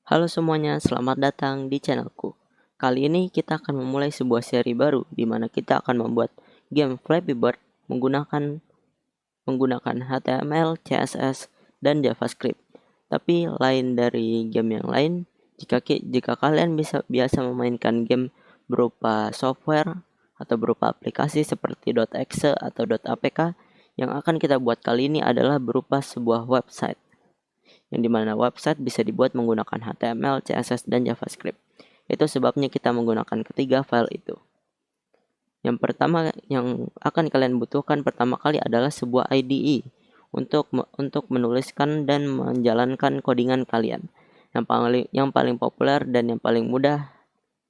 Halo semuanya, selamat datang di channelku. Kali ini kita akan memulai sebuah seri baru di mana kita akan membuat game Flappy Bird menggunakan HTML, CSS, dan JavaScript. Tapi lain dari game yang lain, jika kalian biasa memainkan game berupa software atau berupa aplikasi seperti .exe atau .apk, yang akan kita buat kali ini adalah berupa sebuah website yang dimana website bisa dibuat menggunakan HTML, CSS, dan JavaScript. Itu sebabnya kita menggunakan ketiga file itu. Yang pertama yang akan kalian butuhkan pertama kali adalah sebuah IDE untuk menuliskan dan menjalankan codingan kalian. Yang paling populer dan yang paling mudah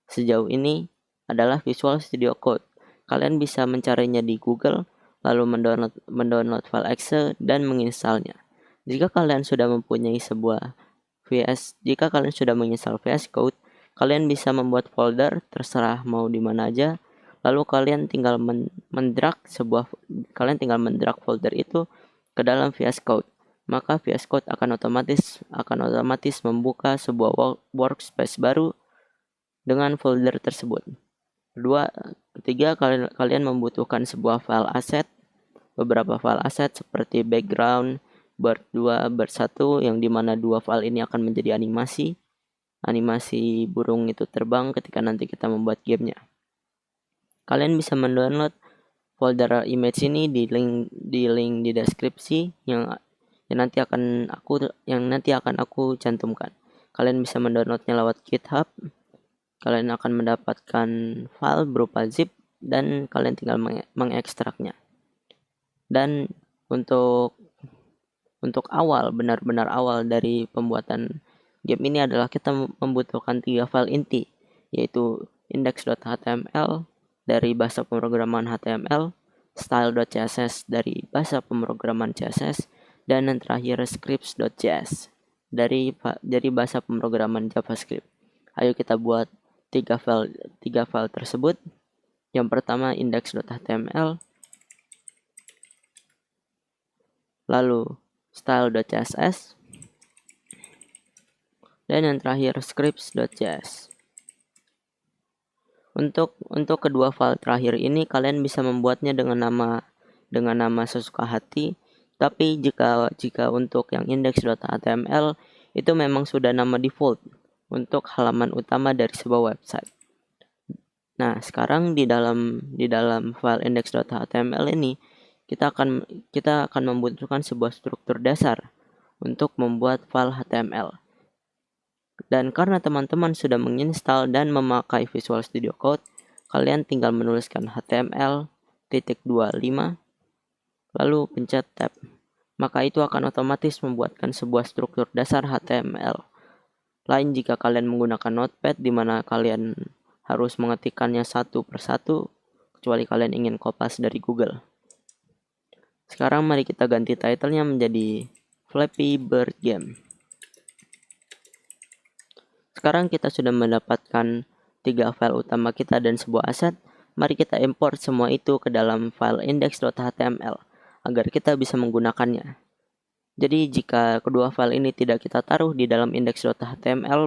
sejauh ini adalah Visual Studio Code. Kalian bisa mencarinya di Google, lalu mendownload file exe dan menginstalnya. Jika kalian sudah menginstal VS Code, kalian bisa membuat folder terserah mau di mana aja. Lalu kalian tinggal mendrag folder itu ke dalam VS Code. Maka VS Code akan otomatis membuka sebuah workspace baru dengan folder tersebut. Ketiga, kalian membutuhkan sebuah file asset, beberapa file asset seperti background, bird 2, bird 1, yang dimana dua file ini akan menjadi animasi burung itu terbang ketika nanti kita membuat gamenya. Kalian bisa mendownload folder image ini di link di deskripsi yang nanti akan aku cantumkan. Kalian bisa mendownloadnya lewat GitHub. Kalian akan mendapatkan file berupa zip dan kalian tinggal mengekstraknya. Dan untuk benar-benar awal dari pembuatan game ini adalah kita membutuhkan 3 file inti, yaitu index.html dari bahasa pemrograman HTML, style.css dari bahasa pemrograman CSS, dan yang terakhir scripts.js dari bahasa pemrograman JavaScript. Ayo kita buat tiga file tersebut. Yang pertama index.html, lalu style.css, dan yang terakhir scripts.js. Untuk kedua file terakhir ini kalian bisa membuatnya dengan nama sesuka hati. Tapi jika untuk yang index.html itu memang sudah nama default untuk halaman utama dari sebuah website. Nah, sekarang di dalam file index.html ini kita akan membutuhkan sebuah struktur dasar untuk membuat file HTML. Dan karena teman-teman sudah menginstal dan memakai Visual Studio Code, kalian tinggal menuliskan HTML.25 lalu pencet tab. Maka itu akan otomatis membuatkan sebuah struktur dasar HTML. Lain jika kalian menggunakan Notepad di mana kalian harus mengetikkannya satu persatu, kecuali kalian ingin kopas dari Google. Sekarang mari kita ganti title-nya menjadi Flappy Bird Game. Sekarang kita sudah mendapatkan 3 file utama kita dan sebuah aset. Mari kita import semua itu ke dalam file index.html agar kita bisa menggunakannya. Jadi jika kedua file ini tidak kita taruh di dalam index.html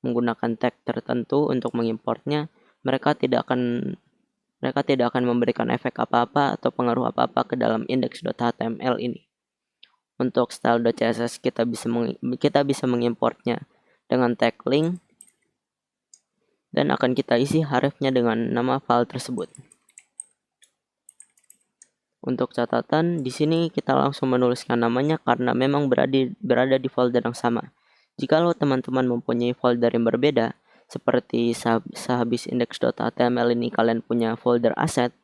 menggunakan tag tertentu untuk mengimportnya, mereka tidak akan memberikan efek apa-apa atau pengaruh apa-apa ke dalam index.html ini. Untuk style.css kita bisa mengimportnya dengan tag link dan akan kita isi hrefnya dengan nama file tersebut. Untuk catatan, di sini kita langsung menuliskan namanya karena memang berada di folder yang sama. Jikalau teman-teman mempunyai folder yang berbeda, seperti sehabis index.html ini kalian punya folder asset,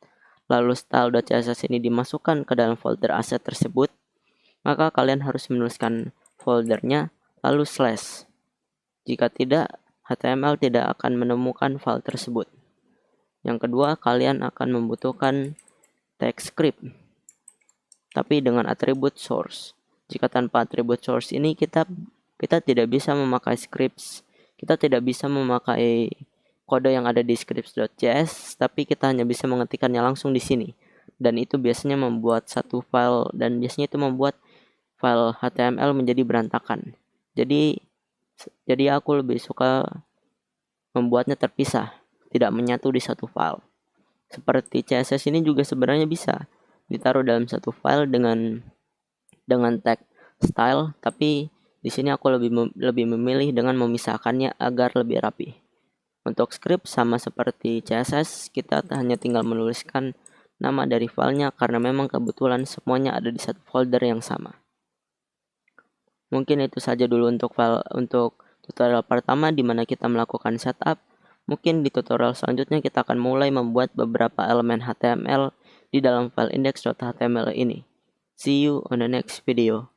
lalu style.css ini dimasukkan ke dalam folder asset tersebut, maka kalian harus menuliskan foldernya lalu slash. Jika tidak, HTML tidak akan menemukan file tersebut. Yang kedua, kalian akan membutuhkan tag script, tapi dengan atribut source. Jika tanpa atribut source ini kita tidak bisa memakai scripts, kita tidak bisa memakai kode yang ada di scripts.js, tapi kita hanya bisa mengetikkannya langsung di sini. Dan itu biasanya membuat satu file dan biasanya itu membuat file HTML menjadi berantakan. Jadi Jadi aku lebih suka membuatnya terpisah, tidak menyatu di satu file. Seperti CSS ini juga sebenarnya bisa ditaruh dalam satu file dengan tag style, tapi di sini aku lebih memilih dengan memisahkannya agar lebih rapi. Untuk script sama seperti CSS, kita hanya tinggal menuliskan nama dari filenya karena memang kebetulan semuanya ada di satu folder yang sama. Mungkin itu saja dulu untuk tutorial pertama di mana kita melakukan setup. Mungkin di tutorial selanjutnya kita akan mulai membuat beberapa elemen HTML di dalam file index.html ini. See you on the next video.